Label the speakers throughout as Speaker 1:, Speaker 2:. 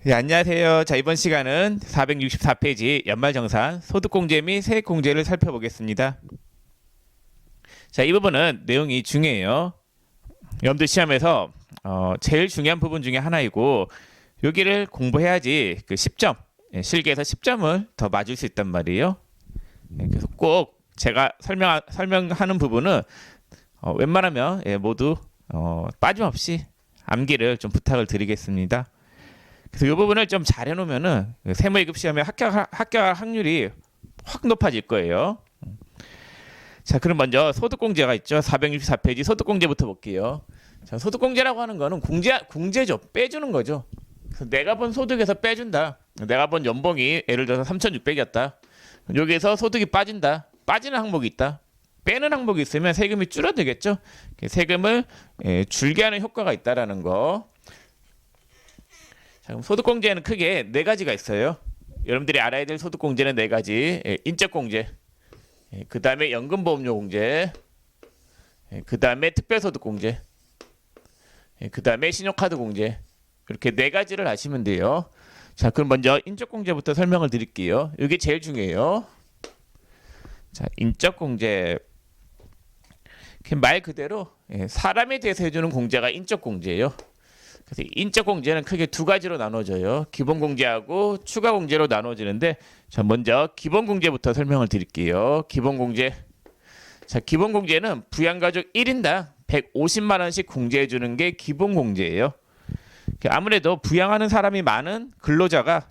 Speaker 1: 네, 안녕하세요. 자, 이번 시간은 464페이지 연말정산 소득공제 및 세액공제를 살펴보겠습니다. 자, 이 부분은 내용이 중요해요. 여러분들 시험에서 제일 중요한 부분 중에 하나이고 여기를 공부해야지 그 10점, 실기에서 10점을 더 맞을 수 있단 말이에요. 그래서 꼭 제가 설명하는 부분은 웬만하면 모두 빠짐없이 암기를 좀 부탁을 드리겠습니다. 그래서 이 부분을 좀 잘 해놓으면은 세무2급 시험에 합격할 확률이 확 높아질 거예요. 자, 그럼 먼저 소득공제가 있죠. 464페이지 소득공제부터 볼게요. 자, 소득공제라고 하는 거는 공제죠. 빼주는 거죠. 그래서 내가 번 소득에서 빼준다. 내가 번 연봉이 예를 들어서 3,600이었다. 여기에서 소득이 빠진다. 빠지는 항목이 있다. 빼는 항목이 있으면 세금이 줄어들겠죠. 세금을 줄게 하는 효과가 있다라는 거. 자, 그럼 소득공제는 크게 네 가지가 있어요. 여러분들이 알아야 될 소득공제는 네 가지. 인적공제, 그 다음에 연금보험료 공제, 그 다음에 특별소득공제, 그 다음에 신용카드 공제. 이렇게 네 가지를 아시면 돼요. 자, 그럼 먼저 인적공제부터 설명을 드릴게요. 이게 제일 중요해요. 자, 인적공제. 말 그대로 사람에 대해서 해주는 공제가 인적공제예요. 그래서 인적공제는 크게 두 가지로 나눠져요. 기본공제하고 추가공제로 나눠지는데, 자, 먼저 기본공제부터 설명을 드릴게요. 기본공제. 자, 기본공제는 부양가족 1인당 150만 원씩 공제해 주는 게 기본공제예요. 아무래도 부양하는 사람이 많은 근로자가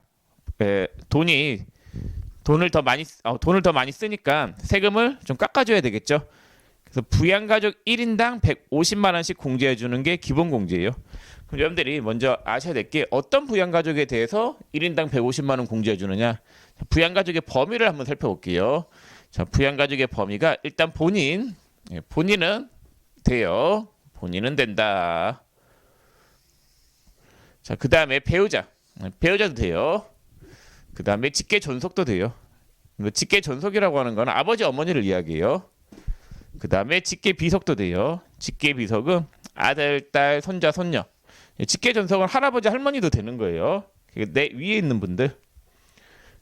Speaker 1: 돈을 더 많이 쓰니까 세금을 좀 깎아줘야 되겠죠. 그래서 부양가족 1인당 150만 원씩 공제해 주는 게 기본공제예요. 그럼 여러분들이 먼저 아셔야 될 게 어떤 부양가족에 대해서 1인당 150만 원 공제해 주느냐. 부양가족의 범위를 한번 살펴볼게요. 자, 부양가족의 범위가 일단 본인은 돼요. 본인은 된다. 자, 그 다음에 배우자도 돼요. 그 다음에 직계 존속도 돼요. 직계 존속이라고 하는 건 아버지 어머니를 이야기해요. 그 다음에 직계 비속도 돼요. 직계 비속은 아들, 딸, 손자, 손녀. 직계 존속은 할아버지, 할머니도 되는 거예요. 내 위에 있는 분들.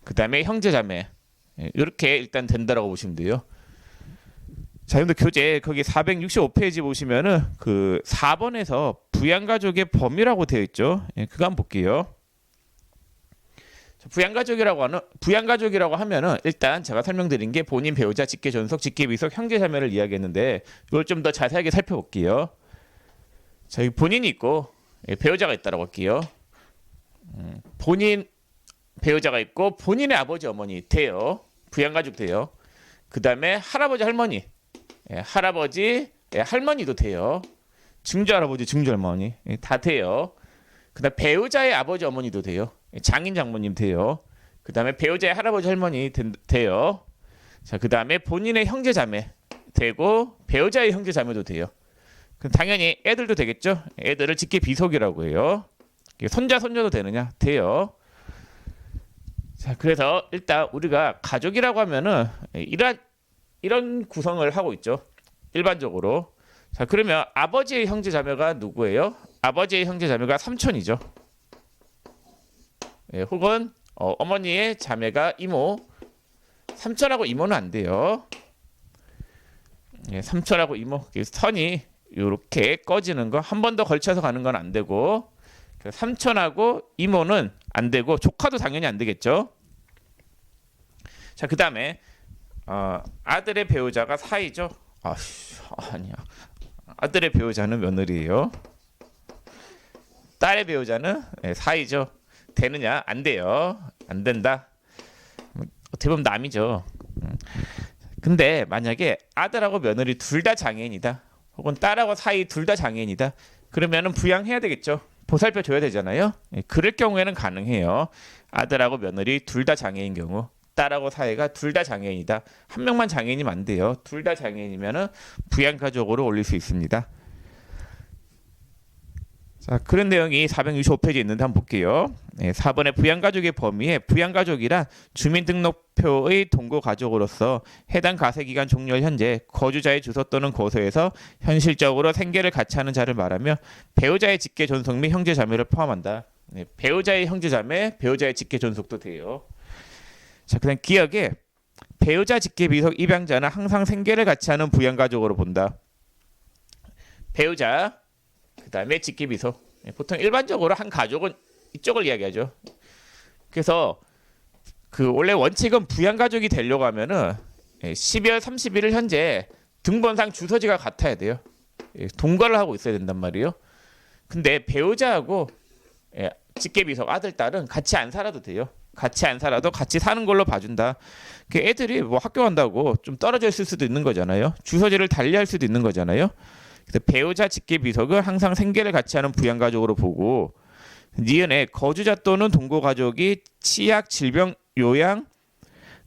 Speaker 1: 그 다음에 형제, 자매. 이렇게 일단 된다라고 보시면 돼요. 자, 여러분들 교재 거기 465페이지 보시면은 그 4번에서 부양가족의 범위라고 되어 있죠. 그거 한번 볼게요. 부양가족이라고 하면은 일단 제가 설명드린 게 본인, 배우자, 직계 존속, 직계 비속, 형제, 자매를 이야기했는데 이걸 좀 더 자세하게 살펴볼게요. 자, 여기 본인이 있고 배우자가 있다라고 할게요. 본인, 배우자가 있고 본인의 아버지, 어머니 돼요. 부양가족 돼요. 그 다음에 할아버지, 할머니, 할머니도 돼요. 증조할아버지, 증조할머니 다 돼요. 그 다음 배우자의 아버지, 어머니도 돼요. 장인, 장모님 돼요. 그 다음에 배우자의 할아버지, 할머니 돼요. 자, 그 다음에 본인의 형제, 자매 되고 배우자의 형제, 자매도 돼요. 그럼 당연히 애들도 되겠죠. 애들을 직계 비속이라고 해요. 손자, 손녀도 되느냐? 돼요. 자, 그래서 일단 우리가 가족이라고 하면은 이런 구성을 하고 있죠. 일반적으로. 자, 그러면 아버지의 형제, 자매가 누구예요? 아버지의 형제, 자매가 삼촌이죠. 혹은 어머니의 자매가 이모. 삼촌하고 이모는 안 돼요. 삼촌하고 이모 선이 이렇게 꺼지는 거 한 번 더 걸쳐서 가는 건 안 되고, 삼촌하고 이모는 안 되고 조카도 당연히 안 되겠죠. 자, 그 다음에 아들의 배우자가 사이죠. 아니야. 아들의 배우자는 며느리예요. 딸의 배우자는 사이죠. 되느냐? 안 돼요. 안 된다. 어떻게 보면 남이죠. 근데 만약에 아들하고 며느리 둘 다 장애인이다. 혹은 딸하고 사이 둘 다 장애인이다. 그러면은 부양해야 되겠죠. 보살펴 줘야 되잖아요. 그럴 경우에는 가능해요. 아들하고 며느리 둘 다 장애인 경우, 딸하고 사이가 둘 다 장애인이다. 한 명만 장애인이면 안 돼요. 둘 다 장애인이면은 부양가족으로 올릴 수 있습니다. 자, 그런 내용이 465페이지에 있는데 한번 볼게요. 4번의 부양가족의 범위에 부양가족이란 주민등록표의 동거가족으로서 해당 가세기간 종료 현재 거주자의 주소 또는 거소에서 현실적으로 생계를 같이 하는 자를 말하며 배우자의 직계 존속 및 형제 자매를 포함한다. 네, 배우자의 형제자매, 배우자의 직계존속도 돼요. 자, 그다음 기억에 배우자 직계비속 입양자는 항상 생계를 같이 하는 부양가족으로 본다. 배우자, 그다음에 직계비속. 보통 일반적으로 한 가족은 이쪽을 이야기하죠. 그래서 그 원래 원칙은 부양가족이 되려고 하면은 12월 31일 현재 등본상 주소지가 같아야 돼요. 동거를 하고 있어야 된단 말이에요. 근데 배우자하고 직계비속 아들 딸은 같이 안 살아도 돼요. 같이 안 살아도 같이 사는 걸로 봐준다. 애들이 뭐 학교 간다고 좀 떨어져 있을 수도 있는 거잖아요. 주소지를 달리할 수도 있는 거잖아요. 그래서 배우자 직계비속을 항상 생계를 같이 하는 부양가족으로 보고, 니은의 거주자 또는 동거가족이 치약, 질병, 요양,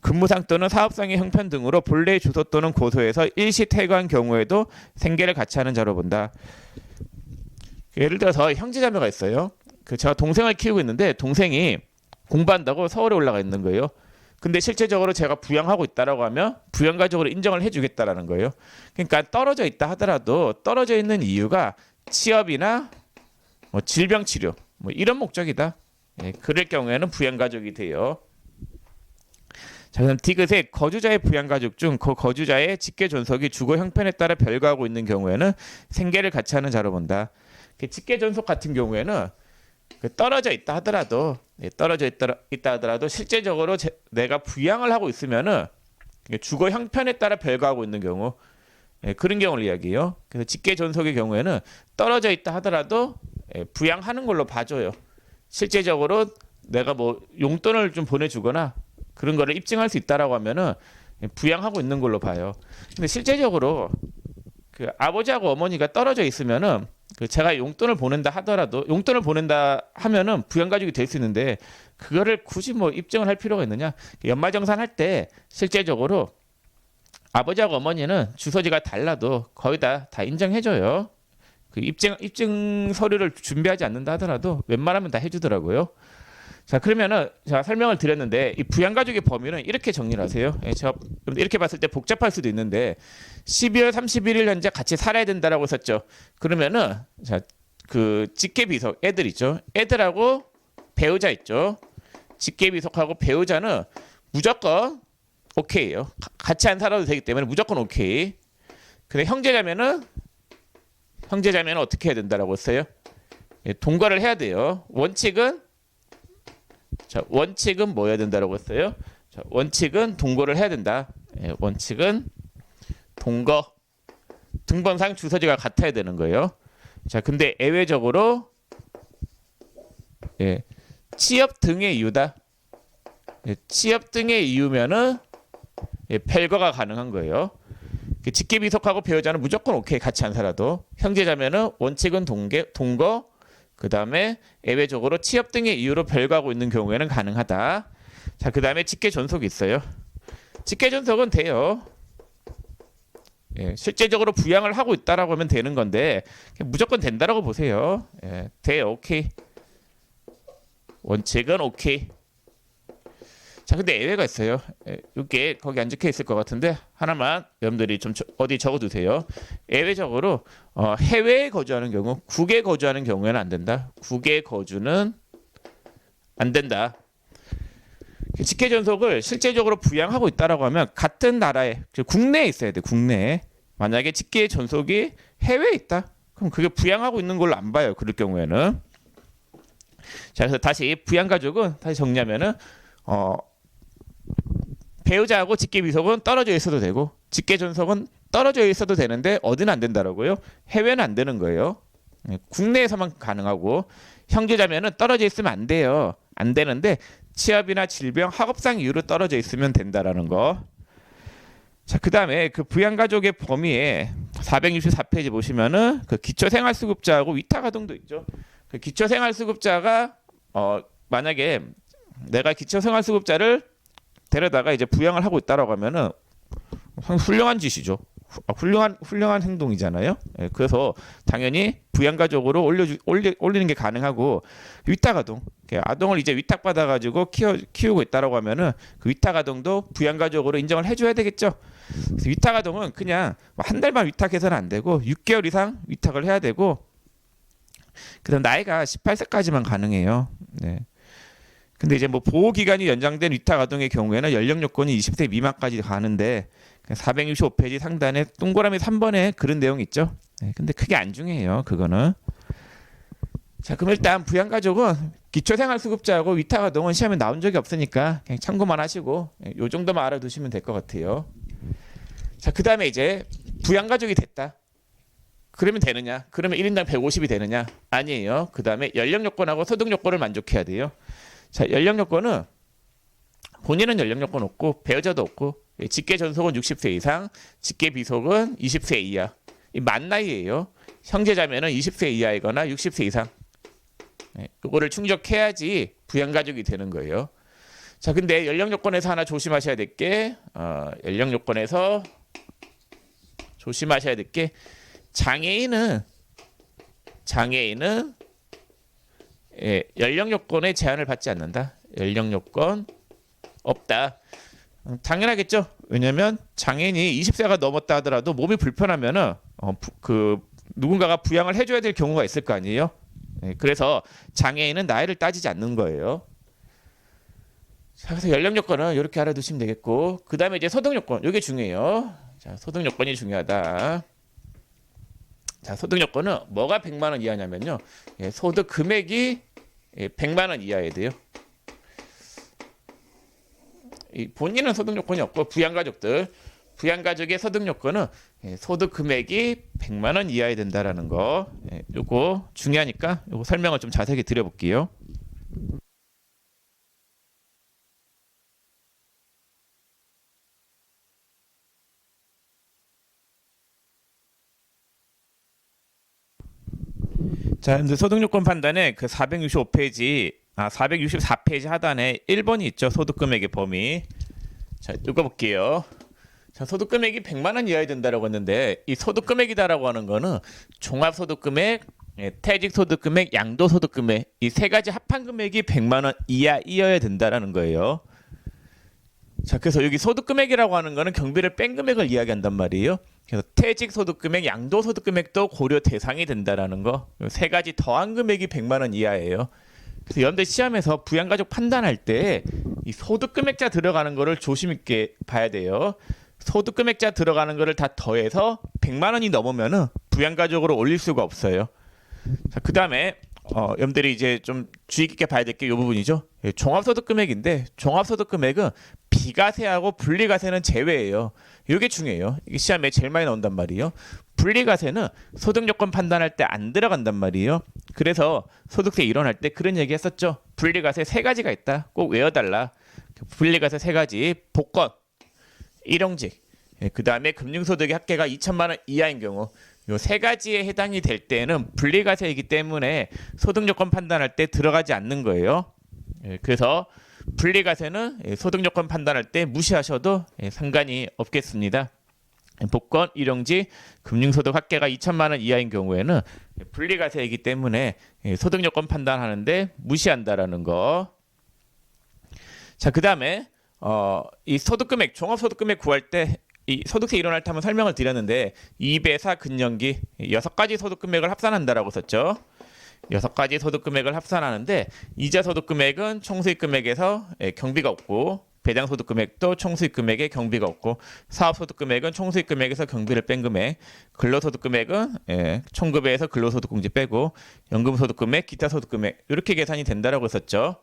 Speaker 1: 근무상 또는 사업상의 형편 등으로 본래의 주소 또는 고소에서 일시 퇴거한 경우에도 생계를 같이 하는 자로 본다. 예를 들어서 형제자매가 있어요. 제가 동생을 키우고 있는데 동생이 공부한다고 서울에 올라가 있는 거예요. 근데 실제적으로 제가 부양하고 있다라고 하면 부양가족으로 인정을 해주겠다라는 거예요. 그러니까 떨어져 있다 하더라도 떨어져 있는 이유가 취업이나 뭐 질병 치료 뭐 이런 목적이다. 그럴 경우에는 부양가족이 돼요. 자, 그럼 디귿의 거주자의 부양가족 중 그 거주자의 직계존속이 주거 형편에 따라 별거하고 있는 경우에는 생계를 같이 하는 자로 본다. 직계존속 같은 경우에는 떨어져 있다 하더라도 실제적으로 내가 부양을 하고 있으면은 주거 형편에 따라 별거하고 있는 경우, 그런 경우를 이야기해요. 그래서 직계존속의 경우에는 떨어져 있다 하더라도 부양하는 걸로 봐줘요. 실제적으로 내가 뭐 용돈을 좀 보내주거나 그런 거를 입증할 수 있다라고 하면은 부양하고 있는 걸로 봐요. 근데 실제적으로 아버지하고 어머니가 떨어져 있으면은 제가 용돈을 보낸다 하더라도 용돈을 보낸다 하면은 부양가족이 될 수 있는데 그거를 굳이 뭐 입증을 할 필요가 있느냐? 연말정산 할 때 실제적으로 아버지하고 어머니는 주소지가 달라도 거의 다 인정해줘요. 입증 서류를 준비하지 않는다 하더라도 웬만하면 다 해주더라고요. 자, 그러면은 제가 설명을 드렸는데 이 부양가족의 범위는 이렇게 정리를 하세요. 제가 이렇게 봤을 때 복잡할 수도 있는데 12월 31일 현재 같이 살아야 된다라고 썼죠. 그러면은 자, 직계비속 애들 있죠. 애들하고 배우자 있죠. 직계비속하고 배우자는 무조건 오케이예요. 같이 안 살아도 되기 때문에 무조건 오케이. 근데 형제자매는 어떻게 해야 된다라고 했어요? 동거를 해야 돼요. 원칙은 뭐 해야 된다라고 했어요? 원칙은 동거를 해야 된다. 원칙은 동거. 등본상 주소지가 같아야 되는 거예요. 자, 근데 예외적으로 취업 등의 이유다. 취업 등의 이유면은 별거가 가능한 거예요. 직계비속하고 배우자는 무조건 오케이, 같이 안 살아도. 형제자매는 원칙은 동거, 그 다음에 예외적으로 취업 등의 이유로 별거하고 있는 경우에는 가능하다. 자, 그 다음에 직계존속이 있어요. 직계존속은 돼요. 실제적으로 부양을 하고 있다라고 하면 되는 건데 무조건 된다라고 보세요. 돼요, 오케이. 원칙은 오케이. 자, 근데 예외가 있어요. 이게 거기 안 적혀 있을 것 같은데 하나만 여러분들이 좀 어디 적어두세요. 예외적으로 해외에 거주하는 경우, 국에 거주하는 경우에는 안 된다. 국에 거주는 안 된다. 직계존속을 실제적으로 부양하고 있다라고 하면 같은 나라에, 국내에 있어야 돼. 국내에. 만약에 직계존속이 해외에 있다. 그럼 그게 부양하고 있는 걸로 안 봐요. 그럴 경우에는. 자, 그래서 다시 부양가족은 다시 정리하면은 배우자하고 직계비속은 떨어져 있어도 되고 직계존속은 떨어져 있어도 되는데 어디는 안 된다라고요? 해외는 안 되는 거예요. 국내에서만 가능하고 형제자매는 떨어져 있으면 안 돼요. 안 되는데 취업이나 질병, 학업상 이유로 떨어져 있으면 된다라는 거. 자, 그다음에 부양가족의 범위에 464페이지 보시면은 기초생활수급자하고 위탁아동도 있죠. 기초생활수급자가 만약에 내가 기초생활수급자를 데려다가 이제 부양을 하고 있다라고 하면은 훌륭한 짓이죠. 훌륭한 행동이잖아요. 그래서 당연히 부양가족으로 올리는 게 가능하고 위탁아동, 아동을 이제 위탁받아가지고 키우고 있다라고 하면은 위탁아동도 부양가족으로 인정을 해줘야 되겠죠. 그래서 위탁아동은 그냥 한 달만 위탁해서는 안 되고 6개월 이상 위탁을 해야 되고 그다음 나이가 18세까지만 가능해요. 네. 근데 이제 뭐 보호 기간이 연장된 위탁 아동의 경우에는 연령 요건이 20세 미만까지 가는데 465페이지 상단에 동그라미 3번에 그런 내용이 있죠. 네. 근데 크게 안 중요해요. 그거는. 자, 그럼 일단 부양가족은 기초생활수급자하고 위탁 아동은 시험에 나온 적이 없으니까 그냥 참고만 하시고 요 정도만 알아두시면 될 것 같아요. 자, 그다음에 이제 부양가족이 됐다. 그러면 되느냐? 그러면 1인당 150이 되느냐? 아니에요. 그다음에 연령 요건하고 소득 요건을 만족해야 돼요. 자, 연령 요건은 본인은 연령 요건 없고 배우자도 없고 직계 전속은 60세 이상, 직계 비속은 20세 이하. 이 만 나이예요. 형제자매는 20세 이하이거나 60세 이상. 그거를 충족해야지 부양가족이 되는 거예요. 자, 근데 연령 요건에서 하나 조심하셔야 될 게 연령 요건에서 조심하셔야 될 게 장애인은 연령 요건에 제한을 받지 않는다. 연령 요건 없다. 당연하겠죠. 왜냐하면 장애인이 20세가 넘었다 하더라도 몸이 불편하면은 누군가가 부양을 해줘야 될 경우가 있을 거 아니에요. 그래서 장애인은 나이를 따지지 않는 거예요. 자, 그래서 연령 요건은 이렇게 알아두시면 되겠고, 그 다음에 이제 소득 요건, 이게 중요해요. 자, 소득 요건이 중요하다. 자, 소득 요건은 뭐가 100만 원 이하냐면요, 소득 금액이 100만 원 이하여야 돼요. 본인은 소득 요건이 없고 부양가족의 소득 요건은 소득 금액이 100만 원 이하여야 된다라는 거. 요거 중요하니까 요거 설명을 좀 자세히 드려볼게요. 자, 근데 소득 요건 판단에 그 464페이지 하단에 1번이 있죠. 소득 금액의 범위. 자, 읽어볼게요. 자, 소득 금액이 100만 원 이하야 된다라고 했는데 이 소득 금액이다라고 하는 거는 종합 소득 금액, 퇴직 소득 금액, 양도 소득 금액 이 세 가지 합한 금액이 100만 원 이하이어야 된다라는 거예요. 자, 그래서 여기 소득 금액이라고 하는 거는 경비를 뺀 금액을 이야기한단 말이에요. 그래서 퇴직 소득 금액, 양도 소득 금액도 고려 대상이 된다라는 거. 세 가지 더한 금액이 100만 원 이하예요. 그래서 연대 시험에서 부양가족 판단할 때 이 소득 금액자 들어가는 거를 조심 있게 봐야 돼요. 소득 금액자 들어가는 거를 다 더해서 100만 원이 넘으면은 부양가족으로 올릴 수가 없어요. 자, 그다음에 여러분들이 이제 좀 주의 깊게 봐야 될 게 이 부분이죠. 종합소득 금액인데 종합소득 금액은 비과세하고 분리과세는 제외예요. 이게 중요해요. 이게 시험에 제일 많이 나온단 말이에요. 분리과세는 소득 요건 판단할 때 안 들어간단 말이에요. 그래서 소득세 이론할 때 그런 얘기 했었죠. 분리과세 세 가지가 있다. 꼭 외워달라. 분리과세 세 가지. 복권, 일용직, 그 다음에 금융소득의 합계가 2천만 원 이하인 경우 요 세 가지에 해당이 될 때는 분리과세이기 때문에 소득 요건 판단할 때 들어가지 않는 거예요. 그래서 분리과세는 소득 요건 판단할 때 무시하셔도 상관이 없겠습니다. 복권, 일용직, 금융소득 합계가 2천만 원 이하인 경우에는 분리과세이기 때문에 소득 요건 판단하는데 무시한다라는 거. 자, 그 다음에 이 소득금액, 종합소득금액 구할 때 이 소득세 이론할 때 한번 설명을 드렸는데 2배사 근년기 6가지 소득금액을 합산한다라고 썼죠. 6가지 소득금액을 합산하는데 이자 소득금액은 총수익금액에서 경비가 없고 배당 소득금액도 총수익금액에 경비가 없고 사업소득금액은 총수익금액에서 경비를 뺀 금액, 근로소득금액은 총급여에서 근로소득공제 빼고 연금소득금액, 기타소득금액 이렇게 계산이 된다라고 했었죠.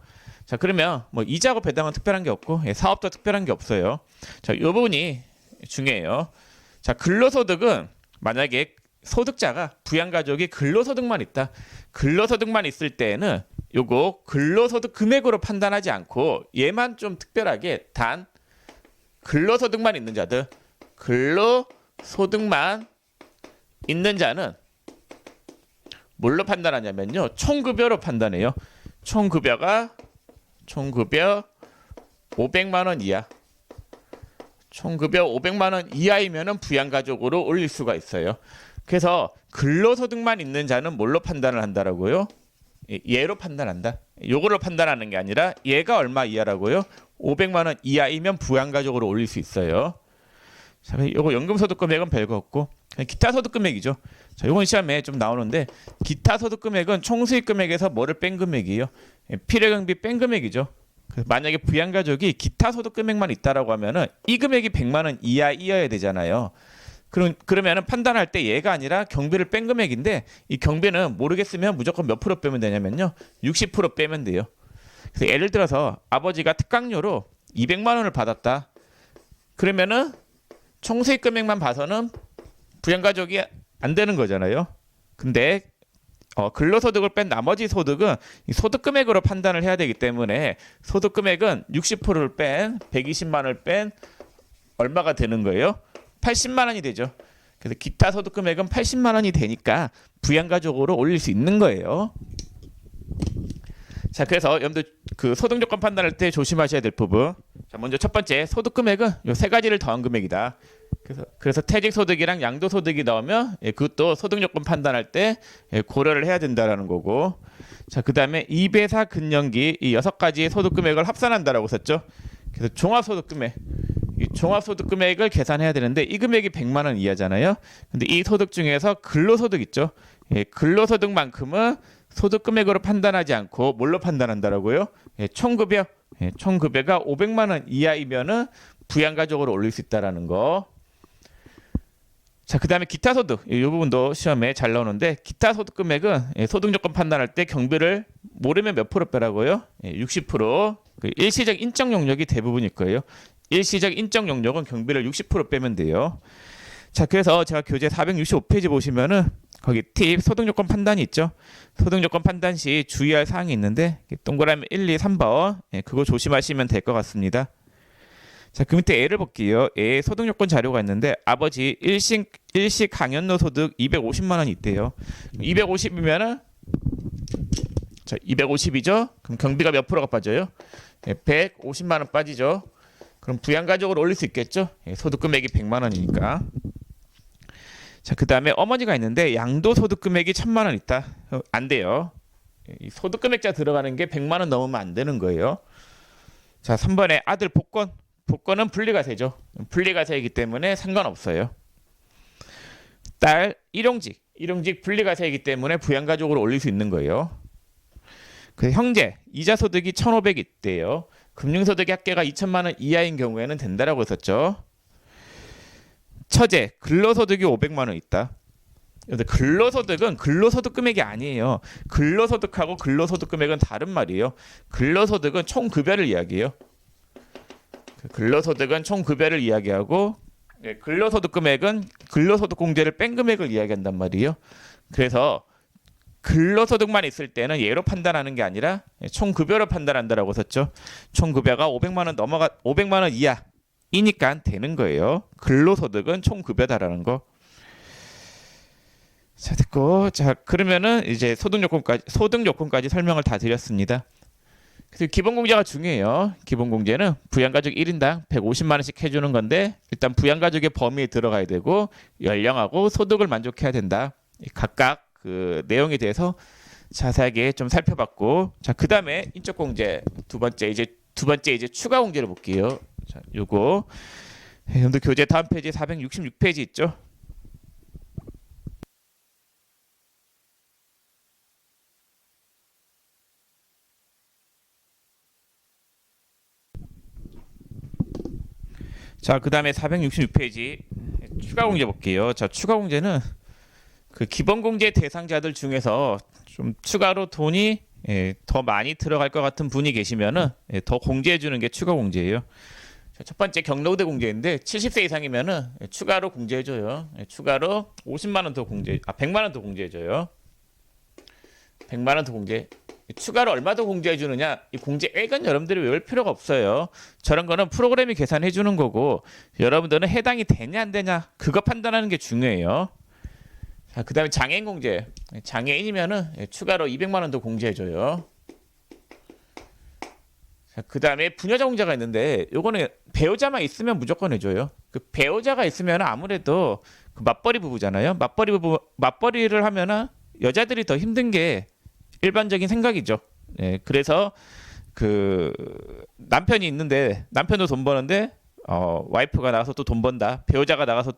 Speaker 1: 자, 그러면 뭐 이자하고 배당은 특별한 게 없고 사업도 특별한 게 없어요. 자, 이 부분이 중요해요. 자, 근로소득은 만약에 소득자가 부양가족이 근로소득만 있다. 근로소득만 있을 때는 요거 근로소득 금액으로 판단하지 않고 얘만 좀 특별하게 단 근로소득만 있는 자들, 근로소득만 있는 자는 뭘로 판단하냐면요. 총급여로 판단해요. 총급여 500만 원 이하. 총급여 500만 원 이하이면은 부양가족으로 올릴 수가 있어요. 그래서 근로소득만 있는 자는 뭘로 판단을 한다라고요? 얘로 판단한다. 요거로 판단하는 게 아니라 얘가 얼마 이하라고요? 500만 원 이하이면 부양가족으로 올릴 수 있어요. 자, 요거 연금소득 금액은 별거 없고 그냥 기타 소득 금액이죠. 자, 요건 시험에 좀 나오는데 기타 소득 금액은 총수익 금액에서 뭐를 뺀 금액이에요? 필요경비 뺀 금액이죠. 만약에 부양가족이 기타 소득 금액만 있다라고 하면은 이 금액이 100만 원 이하이어야 되잖아요. 그러면은 판단할 때 얘가 아니라 경비를 뺀 금액인데 이 경비는 모르겠으면 무조건 몇 프로 빼면 되냐면요. 60% 빼면 돼요. 그래서 예를 들어서 아버지가 특강료로 200만 원을 받았다. 그러면은 총수익 금액만 봐서는 부양가족이 안 되는 거잖아요. 근데 근로소득을 뺀 나머지 소득은 이 소득 금액으로 판단을 해야 되기 때문에 소득 금액은 60%를 뺀 120만 원을 뺀 얼마가 되는 거예요? 80만 원이 되죠. 그래서 기타 소득 금액은 80만 원이 되니까 부양가족으로 올릴 수 있는 거예요. 자, 그래서 여러분들 그 소득 요건 판단할 때 조심하셔야 될 부분. 자, 먼저 첫 번째 소득 금액은 요 세 가지를 더한 금액이다. 그래서 퇴직 소득이랑 양도 소득이 나오면 그것도 소득 요건 판단할 때 고려를 해야 된다라는 거고. 자, 그다음에 2배사 근년기 이 6가지의 소득 금액을 합산한다라고 썼죠. 그래서 종합 소득 금액. 이 종합 소득 금액을 계산해야 되는데 이 금액이 100만 원 이하잖아요. 근데 이 소득 중에서 근로소득 있죠. 근로소득만큼은 소득 금액으로 판단하지 않고 뭘로 판단한다라고요? 총급여. 총급여가 500만 원 이하이면은 부양가족으로 올릴 수 있다라는 거. 자, 그다음에 기타 소득. 이 부분도 시험에 잘 나오는데 기타 소득 금액은 소득 요건 판단할 때 경비를 모르면 몇 프로 빼라고요? 60%. 그 일시적 인적 용역이 대부분일 거예요. 일시적 인적 용역은 경비를 60% 빼면 돼요. 자, 그래서 제가 교재 465페이지 보시면은 거기 팁 소득 요건 판단이 있죠. 소득 요건 판단 시 주의할 사항이 있는데 동그라미 1, 2, 3번 그거 조심하시면 될 것 같습니다. 자, 그 밑에 예를 볼게요. 예, 소득 요건 자료가 있는데 아버지 일식 강연료 소득 250만 원이 있대요. 250이면은 자, 250이죠. 그럼 경비가 몇 프로가 빠져요? 150만 원 빠지죠. 그럼 부양가족으로 올릴 수 있겠죠? 소득 금액이 100만 원이니까. 자, 그다음에 어머니가 있는데 양도소득 금액이 1000만 원 있다. 안 돼요. 이 소득 금액자 들어가는 게 100만 원 넘으면 안 되는 거예요. 자, 3번에 아들 복권. 복권은 분리과세죠. 분리과세이기 때문에 상관없어요. 딸 일용직. 일용직 분리과세이기 때문에 부양가족으로 올릴 수 있는 거예요. 그 형제 이자 소득이 1,500 있대요. 금융소득의 합계가 2천만 원 이하인 경우에는 된다라고 했었죠. 처제 근로소득이 500만 원 있다. 근데 근로소득은 근로소득 금액이 아니에요. 근로소득하고 근로소득 금액은 다른 말이에요. 근로소득은 총급여를 이야기해요. 근로소득은 총급여를 이야기하고 근로소득 금액은 근로소득 공제를 뺀 금액을 이야기한단 말이에요. 그래서 근로소득만 있을 때는 예로 판단하는 게 아니라 총급여로 판단한다라고 썼죠. 총급여가 500만 원 이하이니까 되는 거예요. 근로소득은 총급여다라는 거. 자, 됐고. 자, 그러면은 이제 소득 요건까지 설명을 다 드렸습니다. 그래서 기본공제가 중요해요. 기본공제는 부양가족 1인당 150만 원씩 해주는 건데 일단 부양가족의 범위에 들어가야 되고 연령하고 소득을 만족해야 된다. 각각 그 내용에 대해서 자세하게 좀 살펴봤고, 자, 그다음에 인적공제 두 번째 이제 추가 공제를 볼게요. 자, 요거 여러분들 교재 다음 페이지 466페이지 있죠? 자, 그다음에 466페이지 추가 공제 볼게요. 자, 추가 공제는 그 기본 공제 대상자들 중에서 좀 추가로 돈이 더 많이 들어갈 것 같은 분이 계시면은 더 공제해 주는 게 추가 공제예요. 자, 첫 번째 경로우대 공제인데 70세 이상이면은 추가로 공제해 줘요. 추가로 50만 원 더 100만 원 더 공제해 줘요. 100만 원 더 공제. 추가로 얼마 더 공제해 주느냐? 이 공제액은 여러분들이 외울 필요가 없어요. 저런 거는 프로그램이 계산해 주는 거고 여러분들은 해당이 되냐 안 되냐 그거 판단하는 게 중요해요. 자, 그다음에 장애인 공제. 장애인이면은 추가로 200만 원 더 공제해 줘요. 자, 그다음에 부녀자 공제가 있는데 요거는 배우자만 있으면 무조건 해줘요. 그 배우자가 있으면 아무래도 그 맞벌이 부부잖아요. 맞벌이를 하면은 여자들이 더 힘든 게 일반적인 생각이죠. 그래서 그 남편이 있는데 남편도 돈 버는데 와이프가 나가서 또 돈 번다, 배우자가 나가서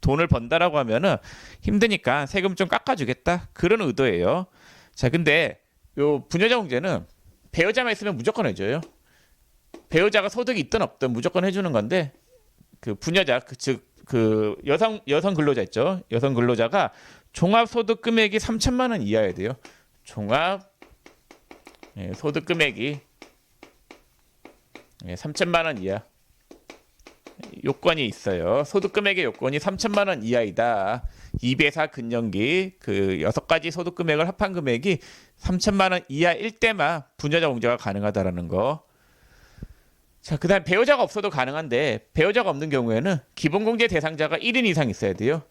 Speaker 1: 돈을 번다라고 하면은 힘드니까 세금 좀 깎아주겠다, 그런 의도예요. 자, 근데 요 부녀자 공제는 배우자만 있으면 무조건 해줘요. 배우자가 소득이 있든 없든 무조건 해주는 건데, 그 부녀자, 즉 그 여성 근로자 있죠. 여성 근로자가 종합 소득 금액이 3천만 원 이하여야 돼요. 종합 소득 금액이 3천만 원 이하 요건이 있어요. 소득 금액의 요건이 3천만 원 이하이다. 2배사 근년기 그 6가지 소득 금액을 합한 금액이 3천만 원 이하일 때만 부녀자 공제가 가능하다라는 거. 자, 그다음 배우자가 없어도 가능한데, 배우자가 없는 경우에는 기본 공제 대상자가 1인 이상 있어야 돼요.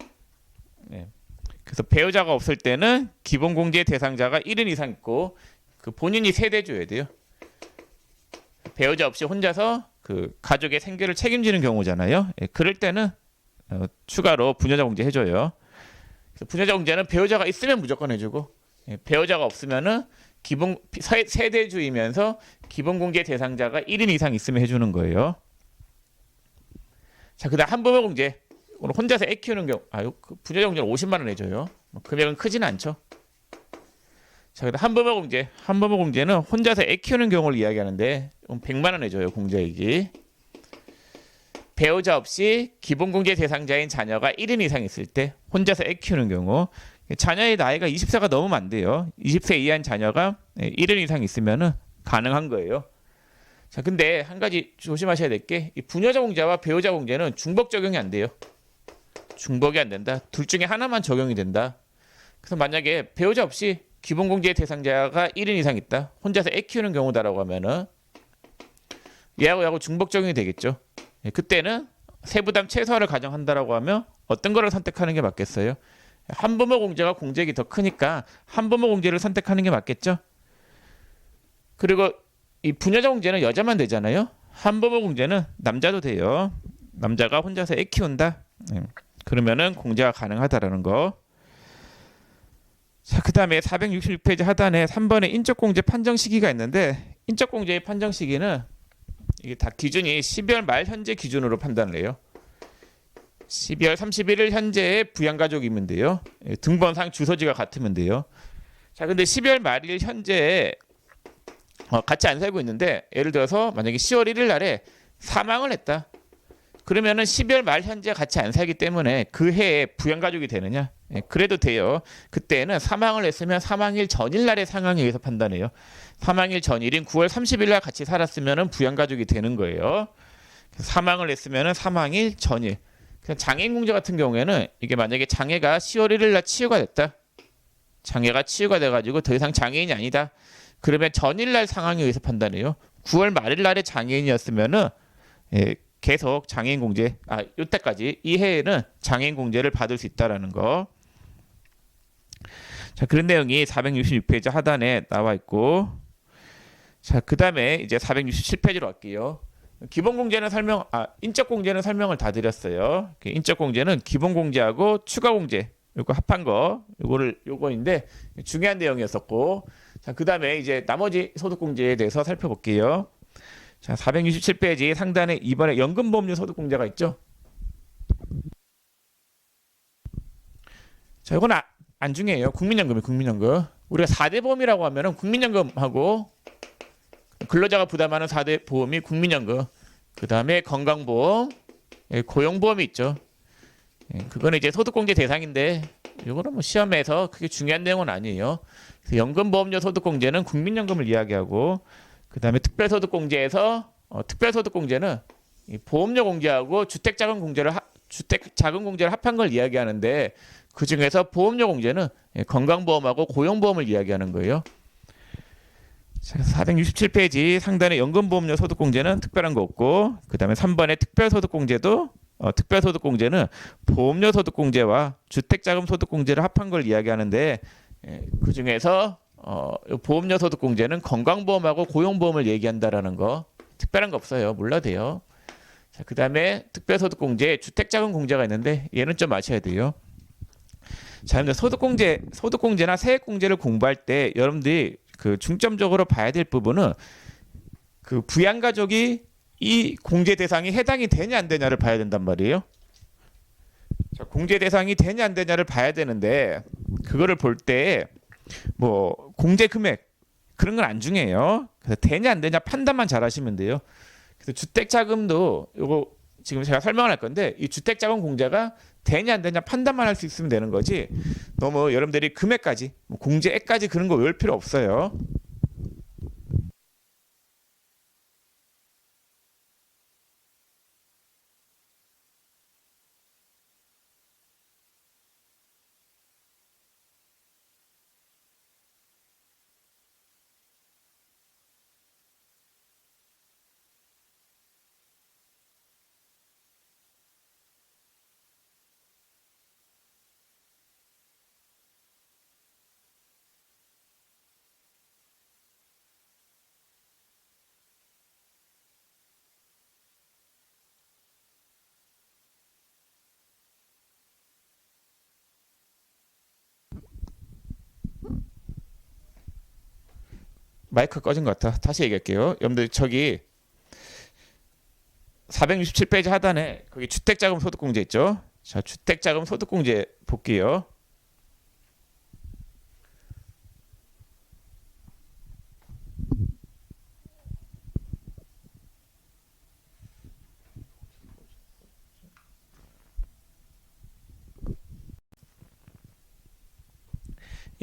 Speaker 1: 그래서 배우자가 없을 때는 기본 공제 대상자가 1인 이상 있고, 그 본인이 세대줘야 돼요. 배우자 없이 혼자서 그 가족의 생계를 책임지는 경우잖아요. 그럴 때는 추가로 부녀자 공제 해줘요. 그래서 부녀자 공제는 배우자가 있으면 무조건 해주고, 배우자가 없으면은 기본 세대주이면서 기본 공제 대상자가 1인 이상 있으면 해주는 거예요. 자, 그다음 한부모 공제. 오늘 혼자서 애 키우는 경우, 부녀자 공제는 50만 원 해줘요. 금액은 크지는 않죠. 자, 그다음 한부모 공제. 한부모 공제는 혼자서 애 키우는 경우를 이야기하는데 100만 원 해줘요, 공제액이. 배우자 없이 기본 공제 대상자인 자녀가 1인 이상 있을 때, 혼자서 애 키우는 경우, 자녀의 나이가 20세가 넘으면 안 돼요. 20세 이하인 자녀가 1인 이상 있으면은 가능한 거예요. 자, 근데 한 가지 조심하셔야 될 게, 이 부녀자 공제와 배우자 공제는 중복 적용이 안 돼요. 중복이 안 된다. 둘 중에 하나만 적용이 된다. 그래서 만약에 배우자 없이 기본 공제 대상자가 1인 이상 있다, 혼자서 애 키우는 경우다라고 하면은 얘하고 중복 적용이 되겠죠. 그때는 세부담 최소화를 가정한다라고 하면 어떤 거를 선택하는 게 맞겠어요? 한부모 공제가 공제액이 더 크니까 한부모 공제를 선택하는 게 맞겠죠. 그리고 이 부녀자 공제는 여자만 되잖아요. 한부모 공제는 남자도 돼요. 남자가 혼자서 애 키운다, 그러면은 공제가 가능하다라는 거. 자, 그 다음에 466페이지 하단에 3번에 인적공제 판정 시기가 있는데, 인적공제의 판정 시기는 이게 다 기준이 12월 말 현재 기준으로 판단을 해요. 12월 31일 현재의 부양가족이면 돼요. 등본상 주소지가 같으면 돼요. 자, 근데 12월 말일 현재에 같이 안 살고 있는데, 예를 들어서 만약에 10월 1일 날에 사망을 했다. 그러면은 12월 말 현재 같이 안 살기 때문에 그 해에 부양가족이 되느냐? 그래도 돼요. 그때는 사망을 했으면 사망일 전일 날의 상황에 의해서 판단해요. 사망일 전일인 9월 30일 날 같이 살았으면은 부양가족이 되는 거예요. 사망을 했으면은 사망일 전일. 장애인 공제 같은 경우에는 이게 만약에 장애가 10월 1일 날 치유가 됐다. 장애가 치유가 돼가지고 더 이상 장애인이 아니다. 그러면 전일날 상황에 의해서 판단해요. 9월 말일 날에 장애인이었으면은 계속 장애인 공제, 이때까지 이 해에는 장애인 공제를 받을 수 있다라는 거. 자, 그런 내용이 466페이지 하단에 나와 있고, 자, 그 다음에 이제 467페이지로 갈게요. 기본 공제는 인적 공제는 설명을 다 드렸어요. 인적 공제는 기본 공제하고 추가 공제, 요거 합한 거, 요거인데 중요한 내용이었었고, 자, 그 다음에 이제 나머지 소득 공제에 대해서 살펴볼게요. 자, 467페이지 상단에 이번에 연금보험료 소득 공제가 있죠. 자, 이건 안 중요해요. 국민연금. 우리가 4대 보험이라고 하면은 국민연금하고 근로자가 부담하는 4대 보험이 국민연금, 그 다음에 건강보험, 고용보험이 있죠. 그거는 이제 소득공제 대상인데, 이거는 뭐 시험에서 크게 중요한 내용은 아니에요. 연금보험료 소득공제는 국민연금을 이야기하고, 그 다음에 특별소득공제에서 특별소득공제는 이 보험료 공제하고 주택자금 공제를 합한 걸 이야기하는데, 그 중에서 보험료 공제는 건강보험하고 고용보험을 이야기하는 거예요. 467페이지 상단에 연금보험료 소득공제는 특별한 거 없고, 그 다음에 3번에 특별소득공제도 특별소득공제는 보험료 소득공제와 주택자금 소득공제를 합한 걸 이야기하는데, 그 중에서 보험료 소득공제는 건강보험하고 고용보험을 얘기한다라는 거. 특별한 거 없어요. 몰라도 돼요. 자, 그 다음에 특별소득공제 주택자금 공제가 있는데, 얘는 좀 아셔야 돼요. 자, 근데 소득공제나 세액공제를 공부할 때 여러분들이 그 중점적으로 봐야 될 부분은 그 부양가족이 이 공제 대상이 해당이 되냐 안 되냐를 봐야 된단 말이에요. 자, 공제 대상이 되냐 안 되냐를 봐야 되는데 그거를 볼 때 뭐 공제 금액 그런 건 안 중요해요. 그래서 되냐 안 되냐 판단만 잘 하시면 돼요. 그래서 주택자금도 요거 지금 제가 설명을 할 건데 이 주택자금 공제가 되냐 안 되냐 판단만 할 수 있으면 되는 거지 너무 여러분들이 금액까지 공제액까지 그런 거 외울 필요 없어요. 마이크 꺼진 것 같아. 다시 얘기할게요. 여러분들 저기 467페이지 하단에 거기 주택자금 소득공제 있죠? 자, 주택자금 소득공제 볼게요.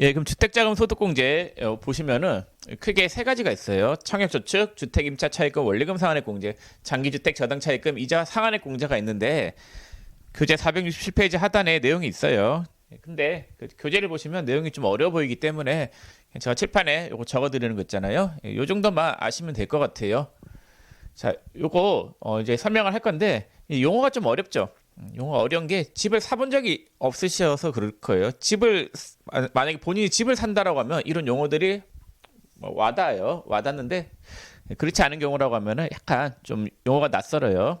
Speaker 1: 예, 그럼 주택자금 소득공제 보시면은 크게 세 가지가 있어요. 청약저축, 주택임차 차입금, 원리금 상환액 공제, 장기주택 저당 차입금, 이자 상환액 공제가 있는데 교재 467페이지 하단에 내용이 있어요. 근데 그 교재를 보시면 내용이 좀 어려워 보이기 때문에 제가 칠판에 요거 적어드리는 거 있잖아요. 요 정도만 아시면 될 것 같아요. 자, 요거 이제 설명을 할 건데 이 용어가 좀 어렵죠. 용어 어려운 게 집을 사본 적이 없으셔서 그럴 거예요. 만약에 본인이 집을 산다라고 하면 이런 용어들이 와닿아요. 와닿는데 그렇지 않은 경우라고 하면은 약간 좀 용어가 낯설어요.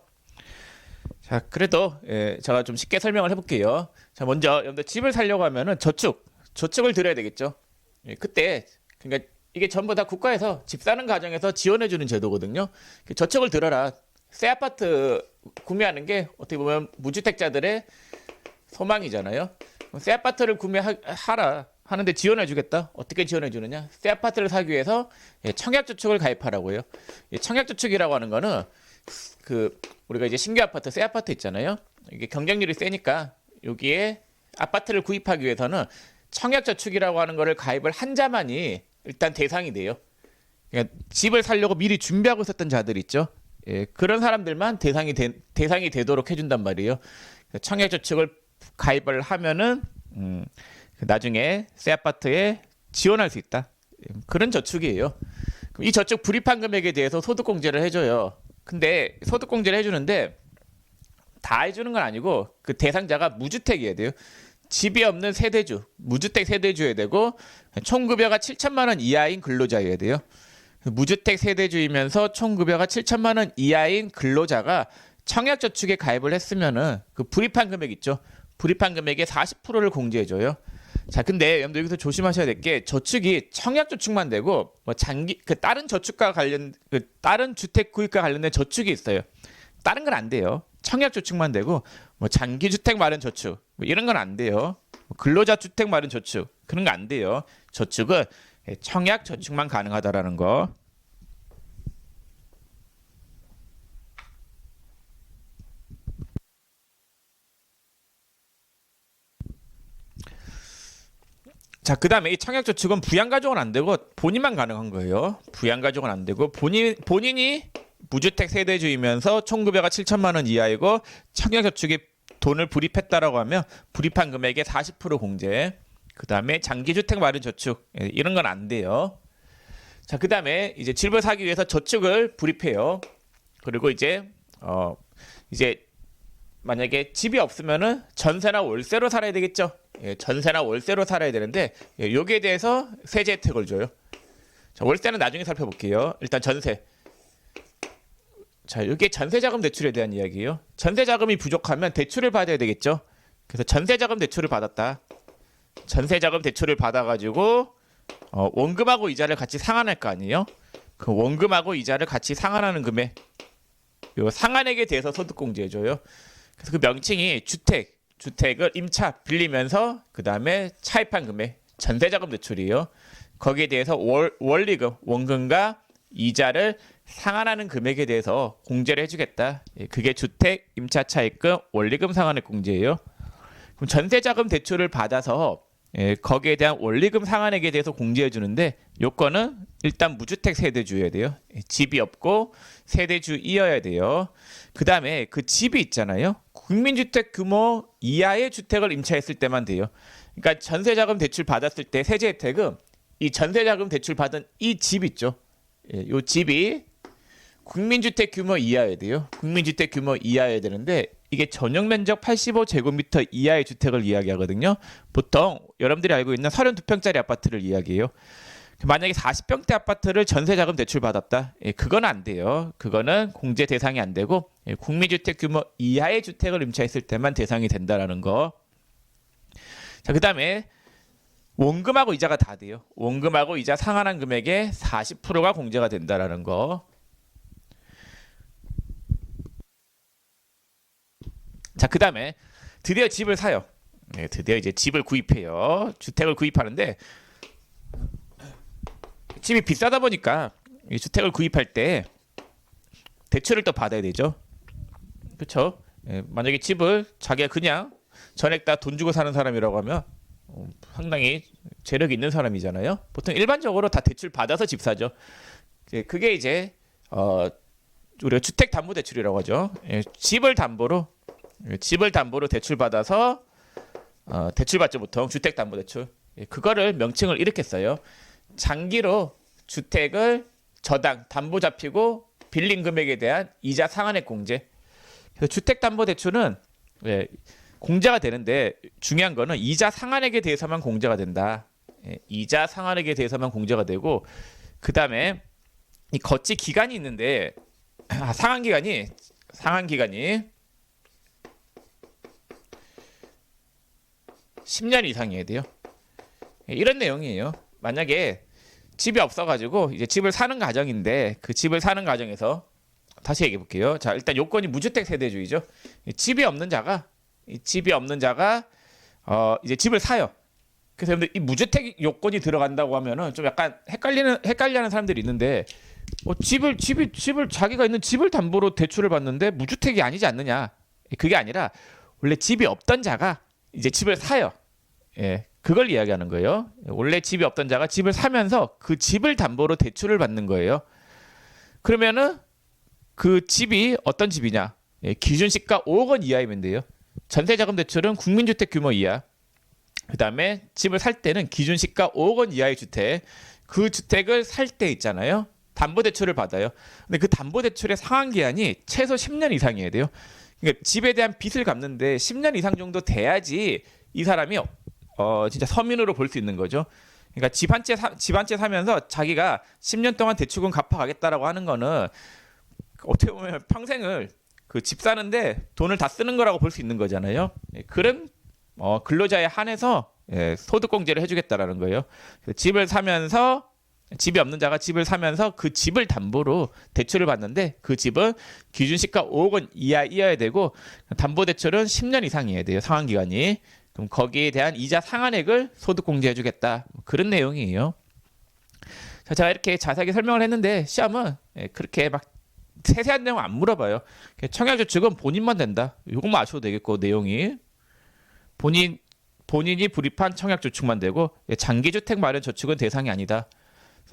Speaker 1: 자, 그래도 제가 좀 쉽게 설명을 해볼게요. 자, 먼저 여러분들 집을 살려고 하면은 저축을 들어야 되겠죠. 그때 그러니까 이게 전부 다 국가에서 집 사는 과정에서 지원해주는 제도거든요. 저축을 들어라. 새 아파트 구매하는 게 어떻게 보면 무주택자들의 소망이잖아요. 새 아파트를 구매하라 하는데 지원해주겠다. 어떻게 지원해주느냐? 새 아파트를 사기 위해서 청약저축을 가입하라고요. 청약저축이라고 하는 거는 우리가 이제 신규 아파트, 새 아파트 있잖아요. 이게 경쟁률이 세니까 여기에 아파트를 구입하기 위해서는 청약저축이라고 하는 거를 가입을 한 자만이 일단 대상이 돼요. 그러니까 집을 살려고 미리 준비하고 있었던 자들 있죠. 그런 사람들만 대상이 되도록 해준단 말이에요. 청약저축을 가입을 하면은 나중에 새 아파트에 지원할 수 있다. 그런 저축이에요. 이 저축 불입한 금액에 대해서 소득공제를 해줘요. 근데 소득공제를 해주는데 다 해주는 건 아니고 그 대상자가 무주택이어야 돼요. 집이 없는 세대주, 무주택 세대주여야 되고 총급여가 7천만 원 이하인 근로자여야 돼요. 무주택 세대주이면서 총급여가 7천만 원 이하인 근로자가 청약저축에 가입을 했으면은 그 불입한 금액 있죠. 불입한 금액의 40%를 공제해줘요. 자, 근데 여러분들 여기서 조심하셔야 될 게 저축이 청약저축만 되고 뭐 다른 저축과 다른 주택 구입과 관련된 저축이 있어요. 다른 건 안 돼요. 청약저축만 되고 뭐 장기주택 마련 저축 뭐 이런 건 안 돼요. 근로자 주택 마련 저축 그런 거 안 돼요. 저축은 청약저축만 가능하다라는 거. 자, 그 다음에 이 청약저축은 부양가족은 안 되고 본인만 가능한 거예요. 부양가족은 안 되고 본인이 무주택 세대주이면서 총급여가 7천만 원 이하이고 청약저축에 돈을 불입했다라고 하면 불입한 금액의 40% 공제. 그 다음에 장기주택 마련 저축 이런 건 안 돼요. 자, 그 다음에 이제 집을 사기 위해서 저축을 불입해요. 그리고 이제 만약에 집이 없으면은 전세나 월세로 살아야 되겠죠. 전세나 월세로 살아야 되는데 여기에 대해서 세제 혜택을 줘요. 자, 월세는 나중에 살펴볼게요. 일단 전세. 자, 이게 전세자금 대출에 대한 이야기예요. 전세자금이 부족하면 대출을 받아야 되겠죠. 그래서 전세자금 대출을 받았다. 전세자금 대출을 받아가지고 원금하고 이자를 같이 상환할 거 아니에요. 그 원금하고 이자를 같이 상환하는 금액 요 상한액에 대해서 소득공제해줘요. 그래서 그 명칭이 주택을 임차 빌리면서 그 다음에 차입한 금액 전세자금 대출이에요. 거기에 대해서 원리금 원금과 이자를 상환하는 금액에 대해서 공제를 해주겠다. 그게 주택 임차 차입금 원리금 상환액 공제예요. 그럼 전세자금 대출을 받아서 거기에 대한 원리금 상환액에 대해서 공제해 주는데 요건은 일단 무주택 세대주여야 돼요. 집이 없고 세대주이어야 돼요. 그 다음에 그 집이 있잖아요. 국민주택 규모 이하의 주택을 임차했을 때만 돼요. 그러니까 전세자금 대출 받았을 때 세제 혜택은 이 전세자금 대출 받은 이 집 있죠. 요 집이 국민주택 규모 이하여야 돼요. 국민주택 규모 이하여야 되는데 이게 전용 면적 85제곱미터 이하의 주택을 이야기하거든요. 보통 여러분들이 알고 있는 32평짜리 아파트를 이야기해요. 만약에 40평대 아파트를 전세자금 대출 받았다. 그건 안 돼요. 그거는 공제 대상이 안 되고 국민주택 규모 이하의 주택을 임차했을 때만 대상이 된다라는 거. 자, 그다음에 원금하고 이자가 다 돼요. 원금하고 이자 상환한 금액의 40%가 공제가 된다라는 거. 자, 그다음에 드디어 집을 사요. 드디어 이제 집을 구입해요. 주택을 구입하는데 집이 비싸다 보니까 이 주택을 구입할 때 대출을 또 받아야 되죠. 그렇죠? 만약에 집을 자기가 그냥 전액 다 돈 주고 사는 사람이라고 하면 상당히 재력이 있는 사람이잖아요. 보통 일반적으로 다 대출 받아서 집 사죠. 그게 이제 우리가 주택담보대출이라고 하죠. 집을 담보로 대출 받아서 대출 받죠. 보통 주택담보대출. 그거를 명칭을 이렇게 써요. 장기로 주택을 저당 담보 잡히고 빌린 금액에 대한 이자 상환액 공제. 그래서 주택담보대출은 공제가 되는데 중요한 거는 이자 상환액에 대해서만 공제가 된다. 이자 상환액에 대해서만 공제가 되고 그 다음에 이 거치 기간이 있는데 상환 기간이 10년 이상이어야 돼요. 이런 내용이에요. 만약에 집이 없어가지고 이제 집을 사는 가정인데 그 집을 사는 가정에서 다시 얘기해 볼게요. 자, 일단 요건이 무주택 세대주의죠. 집이 없는 자가 이제 집을 사요. 그래서 여러분들 이 무주택 요건이 들어간다고 하면은 좀 약간 헷갈려하는 사람들이 있는데 집을 자기가 있는 집을 담보로 대출을 받는데 무주택이 아니지 않느냐? 그게 아니라 원래 집이 없던 자가 이제 집을 사요. 그걸 이야기하는 거예요. 원래 집이 없던 자가 집을 사면서 그 집을 담보로 대출을 받는 거예요. 그러면은 그 집이 어떤 집이냐? 기준시가 5억 원 이하이면 돼요. 전세자금 대출은 국민주택 규모 이하. 그 다음에 집을 살 때는 기준시가 5억 원 이하의 주택. 그 주택을 살 때 있잖아요. 담보대출을 받아요. 근데 그 담보대출의 상환기한이 최소 10년 이상이어야 돼요. 그러니까 집에 대한 빚을 갚는데 10년 이상 정도 돼야지 이 사람이 진짜 서민으로 볼 수 있는 거죠. 그러니까 집 한 채 사면서 자기가 10년 동안 대출금 갚아가겠다라고 하는 거는 어떻게 보면 평생을 그 집 사는데 돈을 다 쓰는 거라고 볼 수 있는 거잖아요. 그런 근로자에 한해서 소득공제를 해주겠다라는 거예요. 집을 사면서 집이 없는 자가 집을 사면서 그 집을 담보로 대출을 받는데 그 집은 기준시가 5억 원 이하여야 되고 담보대출은 10년 이상이어야 돼요. 상환기간이. 그럼 거기에 대한 이자 상환액을 소득공제해주겠다. 그런 내용이에요. 자, 제가 이렇게 자세하게 설명을 했는데 시험은 그렇게 막 세세한 내용 안 물어봐요. 청약저축은 본인만 된다. 이것만 아셔도 되겠고 내용이 본인이 불입한 청약저축만 되고 장기주택 마련 저축은 대상이 아니다.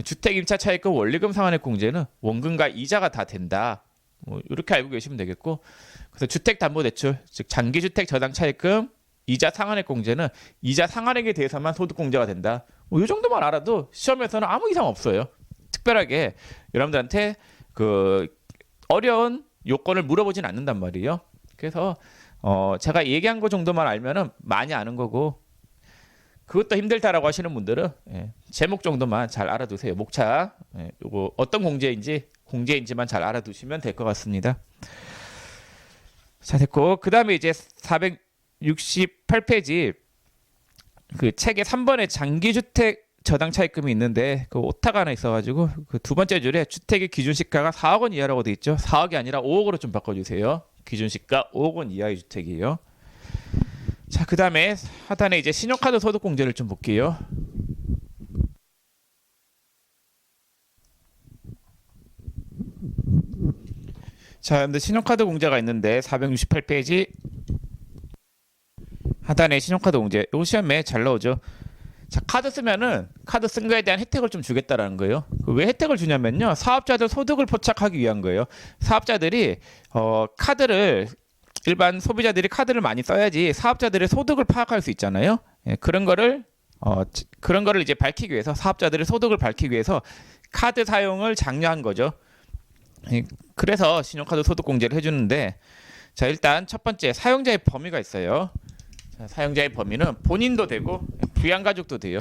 Speaker 1: 주택임차 차입금 원리금 상환액 공제는 원금과 이자가 다 된다. 이렇게 알고 계시면 되겠고 그래서 주택담보대출 즉 장기주택 저당 차입금 이자 상환액 공제는 이자 상환액에 대해서만 소득공제가 된다. 이 정도만 알아도 시험에서는 아무 이상 없어요. 특별하게 여러분들한테 그 어려운 요건을 물어보진 않는단 말이에요. 그래서 제가 얘기한 거 정도만 알면은 많이 아는 거고 그것도 힘들다라고 하시는 분들은 제목 정도만 잘 알아두세요. 목차 요거 어떤 공제인지만 잘 알아두시면 될 것 같습니다. 자, 됐고 그 다음에 이제 468페이지 그 책의 3번의 장기주택 저당 차입금이 있는데 그 오타가 하나 있어가지고 그 두 번째 줄에 주택의 기준시가가 4억 원 이하라고 돼 있죠. 4억이 아니라 5억으로 좀 바꿔주세요. 기준시가 5억 원 이하의 주택이에요. 자, 그 다음에 하단에 이제 신용카드 소득공제를 좀 볼게요. 자, 근데 신용카드 공제가 있는데 468페이지 하단에 신용카드 공제. 요 시험에 잘 나오죠. 자, 카드 쓰면은 카드 쓴 거에 대한 혜택을 좀 주겠다라는 거예요. 왜 혜택을 주냐면요, 사업자들 소득을 포착하기 위한 거예요. 사업자들이 카드를 일반 소비자들이 카드를 많이 써야지 사업자들의 소득을 파악할 수 있잖아요. 예, 그런 거를 이제 밝히기 위해서, 사업자들의 소득을 밝히기 위해서 카드 사용을 장려한 거죠. 예, 그래서 신용카드 소득 공제를 해주는데, 자, 일단 첫 번째 사용자의 범위가 있어요. 자, 사용자의 범위는 본인도 되고 부양가족도 돼요.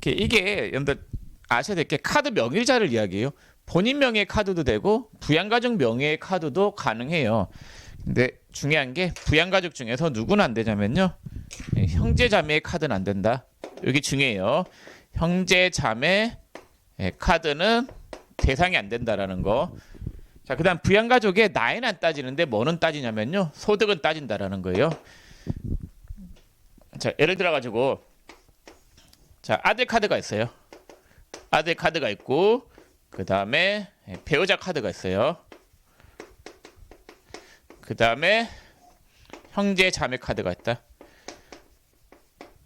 Speaker 1: 이게 여러분들 아셔야 될 게 카드 명의자를 이야기해요. 본인 명의의 카드도 되고 부양가족 명의의 카드도 가능해요. 근데 중요한 게 부양가족 중에서 누구는 안 되냐면요, 형제자매의 카드는 안 된다. 여기 중요해요. 형제자매 카드는 대상이 안 된다라는 거. 자, 그다음 부양가족의 나이는 안 따지는데 뭐는 따지냐면요, 소득은 따진다라는 거예요. 자, 예를 들어 가지고, 자, 아들 카드가 있어요. 아들 카드가 있고, 그 다음에 배우자 카드가 있어요. 그 다음에 형제 자매 카드가 있다.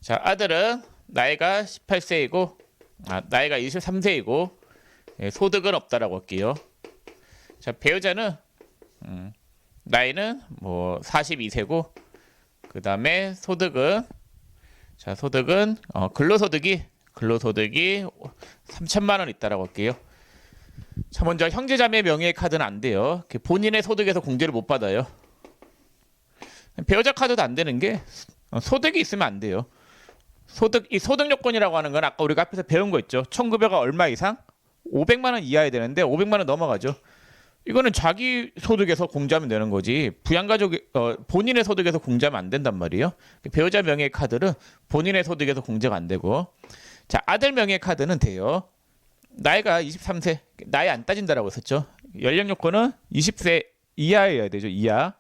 Speaker 1: 자, 아들은 나이가 18세이고 나이가 23세이고 소득은 없다라고 할게요. 자, 배우자는 나이는 뭐 42세고 그 다음에 소득은, 자, 소득은 근로소득이 3천만 원 있다라고 할게요. 자, 먼저 형제자매 명의의 카드는 안 돼요. 본인의 소득에서 공제를 못 받아요. 배우자 카드도 안 되는 게 소득이 있으면 안 돼요. 이 소득 요건이라고 하는 건 아까 우리가 앞에서 배운 거 있죠. 1,900원 얼마 이상? 500만 원 이하야 되는데 500만 원 넘어가죠. 이거는 자기 소득에서 공제하면 되는 거지, 본인의 소득에서 공제하면 안 된단 말이에요. 배우자 명의의 카드는 본인의 소득에서 공제가 안 되고, 자, 아들 명의의 카드는 돼요. 나이가 23세, 나이 안 따진다라고 했었죠. 연령 요건은 20세 이하여야 되죠. 이하.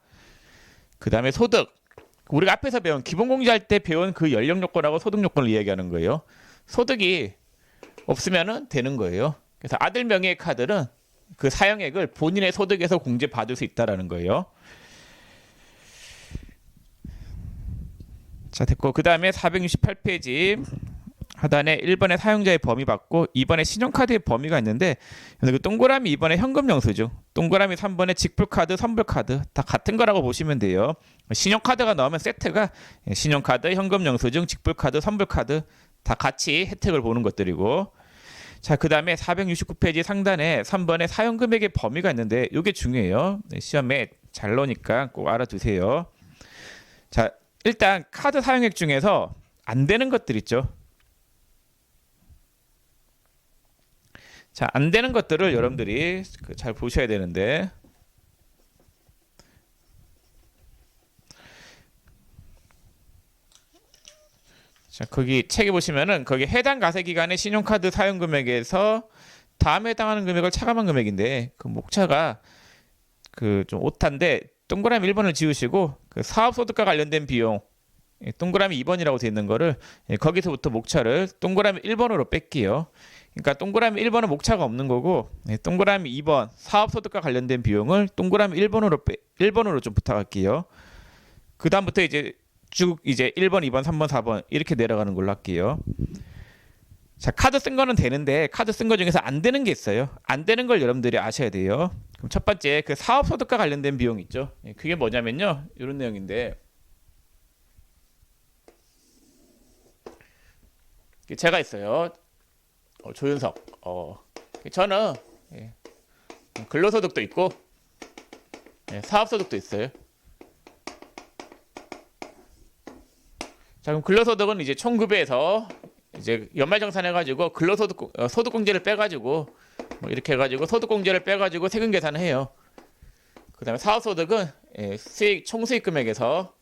Speaker 1: 그 다음에 소득, 우리가 앞에서 배운 기본공제할 때 배운 그 연령 요건하고 소득 요건을 이야기하는 거예요. 소득이 없으면은 되는 거예요. 그래서 아들 명의의 카드는 그 사용액을 본인의 소득에서 공제 받을 수 있다라는 거예요. 자, 됐고, 그 다음에 468페이지 하단에 1번에 사용자의 범위 받고 2번에 신용카드의 범위가 있는데, 그 동그라미 2번에 현금 영수증, 동그라미 3번에 직불카드, 선불카드 다 같은 거라고 보시면 돼요. 신용카드가 나오면 세트가 신용카드, 현금 영수증, 직불카드, 선불카드 다 같이 혜택을 보는 것들이고, 자, 그 다음에 469페이지 상단에 3번에 사용금액의 범위가 있는데 이게 중요해요. 시험에 잘 나오니까 꼭 알아두세요. 자, 일단 카드 사용액 중에서 안 되는 것들 있죠. 자, 안 되는 것들을 여러분들이 잘 보셔야 되는데, 자, 거기 책에 보시면은 거기 해당 가세기간의 신용카드 사용 금액에서 다음에 해당하는 금액을 차감한 금액인데, 그 목차가 그 좀 오타인데 동그라미 1번을 지우시고 그 사업소득과 관련된 비용 동그라미 2번이라고 되어 있는 거를 거기서부터 목차를 동그라미 1번으로 뺄게요. 그러니까 동그라미 1번은 목차가 없는 거고, 동그라미 2번 사업소득과 관련된 비용을 동그라미 1번으로 좀 부탁할게요. 그 다음부터 이제 쭉 이제 1번, 2번, 3번, 4번 이렇게 내려가는 걸로 할게요. 자, 카드 쓴 거는 되는데 카드 쓴 거 중에서 안 되는 게 있어요. 안 되는 걸 여러분들이 아셔야 돼요. 그럼 첫 번째 그 사업소득과 관련된 비용 있죠. 그게 뭐냐면요, 이런 내용인데, 제가 있어요. 조윤석. 저는 근로소득도 있고 사업소득도 있어요. 자, 그럼 근로소득은 이제 총급에서 이제 연말정산해가지고 근로소득 소득공제를 빼가지고 뭐 이렇게 해가지고 소득공제를 빼가지고 세금 계산을 해요. 그다음에 사업소득은 수익 총수익 금액에서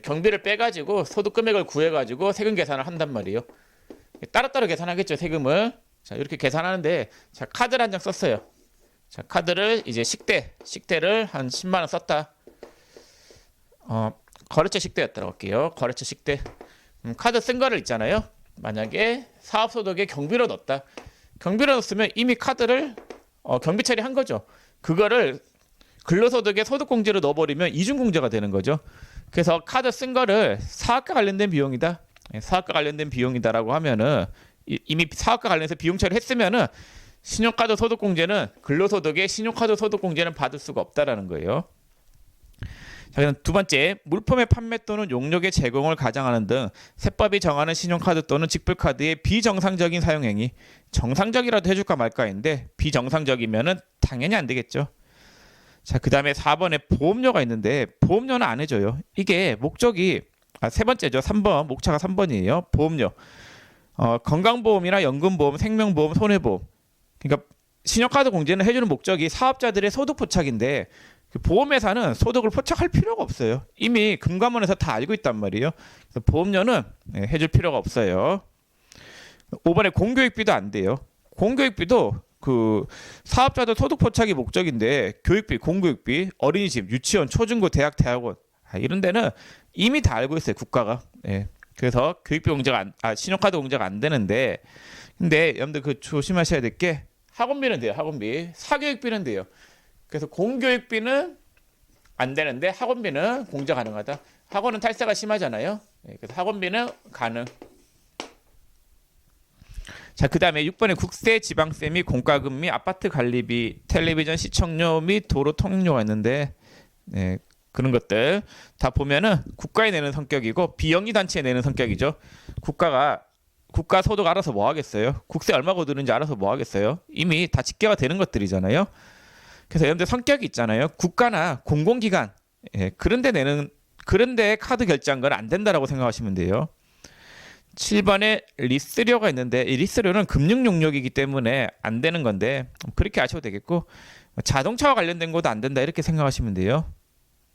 Speaker 1: 경비를 빼가지고 소득 금액을 구해가지고 세금 계산을 한단 말이에요. 따로따로 계산하겠죠, 세금을. 자, 이렇게 계산하는데, 자, 카드를 한 장 썼어요. 자, 카드를 이제 식대를 한 10만 원 썼다. 거래처 식대였다고 할게요. 거래처 식대. 카드 쓴 거를 있잖아요. 만약에 사업소득에 경비로 넣었다. 경비로 넣었으면 이미 카드를 경비 처리한 거죠. 그거를 근로소득에 소득공제로 넣어버리면 이중공제가 되는 거죠. 그래서 카드 쓴 거를 사업과 관련된 비용이다. 사업과 관련된 비용이다라고 하면은 이미 사업과 관련해서 비용 처리했으면은 신용카드 소득공제는 근로소득에 신용카드 소득공제는 받을 수가 없다라는 거예요. 자, 그럼 두 번째, 물품의 판매 또는 용역의 제공을 가장하는 등 세법이 정하는 신용카드 또는 직불카드의 비정상적인 사용행위. 정상적이라도 해줄까 말까인데 비정상적이면은 당연히 안 되겠죠. 자, 그 다음에 4번에 보험료가 있는데 보험료는 안 해줘요. 이게 목적이 세 번째죠. 3번 목차가 3번이에요. 보험료. 건강보험이나 연금보험, 생명보험, 손해보험. 그러니까 신용카드 공제는 해주는 목적이 사업자들의 소득 포착인데 보험회사는 소득을 포착할 필요가 없어요. 이미 금감원에서 다 알고 있단 말이에요. 그래서 보험료는 해줄 필요가 없어요. 5번에 공교육비도 안 돼요. 공교육비도 그 사업자들 소득 포착이 목적인데 교육비, 공교육비, 어린이집, 유치원, 초중고, 대학, 대학원 이런 데는 이미 다 알고 있어요. 국가가. 그래서 교육비 공제가 신용카드 공제가 안 되는데 근데 여러분들 그 조심하셔야 될 게 학원비는 돼요. 학원비. 사교육비는 돼요. 그래서 공교육비는 안 되는데 학원비는 공제 가능하다. 학원은 탈세가 심하잖아요. 그래서 학원비는 가능. 자, 그 다음에 6번에 국세, 지방세 및 공과금 및 아파트 관리비, 텔레비전 시청료 및 도로 통행료가 있는데 그런 것들 다 보면은 국가에 내는 성격이고 비영리 단체에 내는 성격이죠. 국가 소득 알아서 뭐 하겠어요? 국세 얼마 거두는지 알아서 뭐 하겠어요? 이미 다 집계가 되는 것들이잖아요. 그래서 여러분들 성격이 있잖아요. 국가나 공공기관 그런데 카드 결제한 건 안 된다라고 생각하시면 돼요. 7번에 리스료가 있는데 이 리스료는 금융 용역이기 때문에 안 되는 건데 그렇게 아셔도 되겠고 자동차와 관련된 것도 안 된다 이렇게 생각하시면 돼요.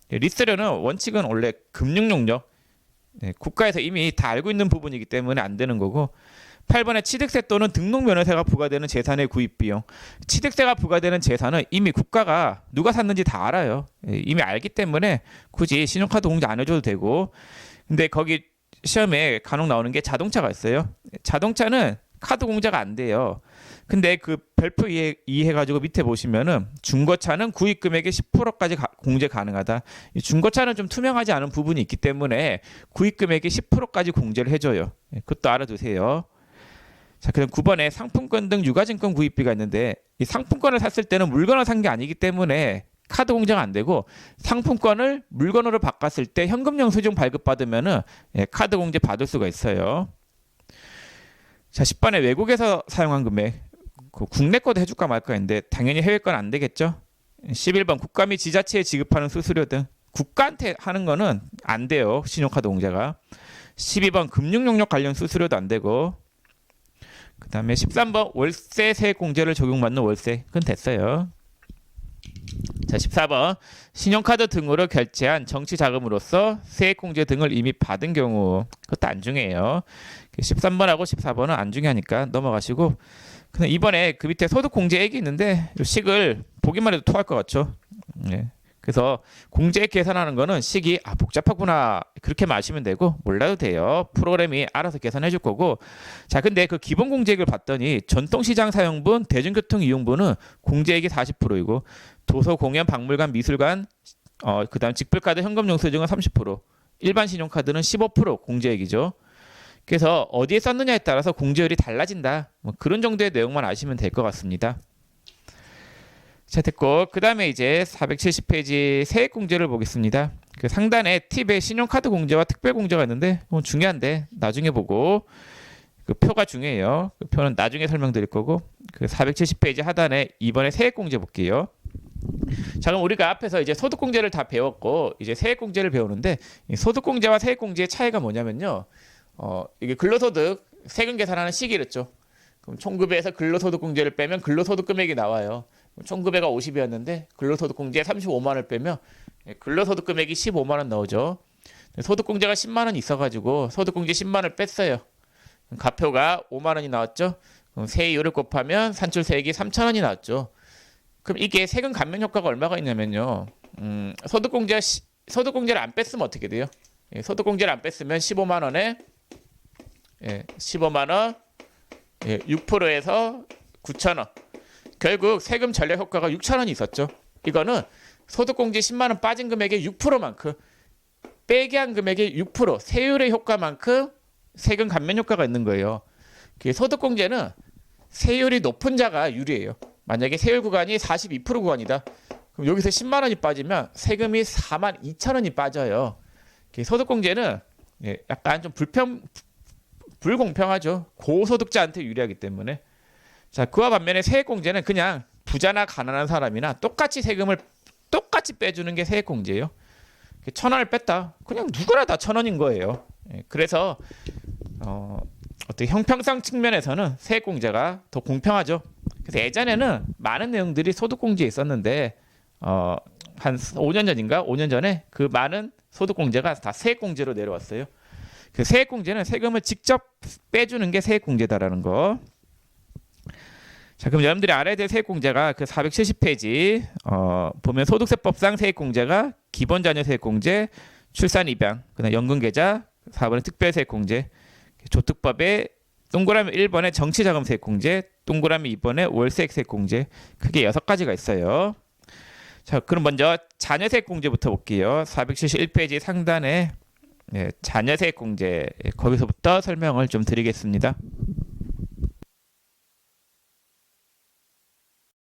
Speaker 1: 리스료는 원칙은 원래 금융 용역 국가에서 이미 다 알고 있는 부분이기 때문에 안 되는 거고 8번에 취득세 또는 등록면허세가 부과되는 재산의 구입비용. 취득세가 부과되는 재산은 이미 국가가 누가 샀는지 다 알아요. 이미 알기 때문에 굳이 신용카드 공제 안 해줘도 되고 근데 거기 시험에 간혹 나오는 게 자동차가 있어요. 자동차는 카드 공제가 안 돼요. 근데 그 별표 이해해가지고 밑에 보시면은 중고차는 구입 금액의 10%까지 공제 가능하다. 이 중고차는 좀 투명하지 않은 부분이 있기 때문에 구입 금액의 10%까지 공제를 해줘요. 그것도 알아두세요. 자, 그럼 9번에 상품권 등 유가증권 구입비가 있는데 이 상품권을 샀을 때는 물건을 산 게 아니기 때문에 카드 공제가 안 되고 상품권을 물건으로 바꿨을 때 현금 영수증 발급받으면은 카드 공제 받을 수가 있어요. 자, 10번에 외국에서 사용한 금액 국내 거도 해줄까 말까 했는데 당연히 해외 건 안 되겠죠. 11번 국가 및 지자체에 지급하는 수수료 등 국가한테 하는 거는 안 돼요. 신용카드 공제가. 12번 금융용역 관련 수수료도 안 되고 그 다음에 13번 월세 세액 공제를 적용받는 월세 그건 됐어요. 자, 14번 신용카드 등으로 결제한 정치자금으로서 세액공제 등을 이미 받은 경우 그것도 안 중요해요. 13번하고 14번은 안 중요하니까 넘어가시고 그냥 이번에 그 밑에 소득공제액이 있는데 식을 보기만 해도 토할 것 같죠. 그래서 공제액 계산하는 거는 식이 복잡하구나 그렇게 마시면 되고 몰라도 돼요. 프로그램이 알아서 계산해 줄 거고 자 근데 그 기본 공제액을 봤더니 전통시장 사용분, 대중교통 이용분은 공제액이 40%이고 도서, 공연, 박물관, 미술관 그 다음 직불카드, 현금영수증은 30% 일반 신용카드는 15% 공제액이죠. 그래서 어디에 썼느냐에 따라서 공제율이 달라진다. 뭐 그런 정도의 내용만 아시면 될 것 같습니다. 자, 됐고 그 다음에 이제 470페이지 세액공제를 보겠습니다. 그 상단에 팁에 신용카드 공제와 특별공제가 있는데 중요한데 나중에 보고 그 표가 중요해요. 그 표는 나중에 설명드릴 거고 그 470페이지 하단에 이번에 세액공제 볼게요. 자, 그럼 우리가 앞에서 이제 소득공제를 다 배웠고 이제 세액공제를 배우는데 이 소득공제와 세액공제의 차이가 뭐냐면요. 이게 근로소득 세금 계산하는 시기랬죠. 그럼 총급에서 근로소득공제를 빼면 근로소득 금액이 나와요. 총급여가 50이었는데 근로소득공제 35만 원을 빼면 근로소득 금액이 15만 원 나오죠. 소득공제가 10만 원 있어가지고 소득공제 10만 원을 뺐어요. 가표가 5만 원이 나왔죠. 그럼 세율을 곱하면 산출세액이 3천 원이 나왔죠. 그럼 이게 세금 감면 효과가 얼마가 있냐면요. 소득공제를 안 뺐으면 어떻게 돼요? 소득공제를 안 뺐으면 15만 원에 15만 원 6%에서 9천 원. 결국 세금 전략 효과가 6천 원이 있었죠. 이거는 소득공제 10만 원 빠진 금액의 6%만큼 빼게 한 금액의 6% 세율의 효과만큼 세금 감면 효과가 있는 거예요. 소득공제는 세율이 높은 자가 유리해요. 만약에 세율 구간이 42% 구간이다. 그럼 여기서 10만 원이 빠지면 세금이 4만 2천 원이 빠져요. 소득공제는 약간 좀 불공평하죠. 고소득자한테 유리하기 때문에. 자, 그와 반면에 세액공제는 그냥 부자나 가난한 사람이나 똑같이 세금을 똑같이 빼주는 게 세액공제예요. 1,000원을 뺐다. 그냥 누구나 다 1,000원인 거예요. 그래서 어떻게 형평성 측면에서는 세액공제가 더 공평하죠. 그래서 예전에는 많은 내용들이 소득공제에 있었는데 한 5년 전인가 5년 전에 그 많은 소득공제가 다 세액공제로 내려왔어요. 그 세액공제는 세금을 직접 빼주는 게 세액공제다라는 거. 자, 그럼 여러분들이 알아야 될 세액공제가 그 470페이지 보면 소득세법상 세액공제가 기본자녀세액공제, 출산입양, 그다음 연금계좌, 4번에 특별세액공제, 조특법에 동그라미 1번에 정치자금세액공제, 동그라미 2번에 월세액세액공제, 크게 6가지가 있어요. 자, 그럼 먼저 자녀세액공제부터 볼게요. 471페이지 상단에 자녀세액공제 거기서부터 설명을 좀 드리겠습니다.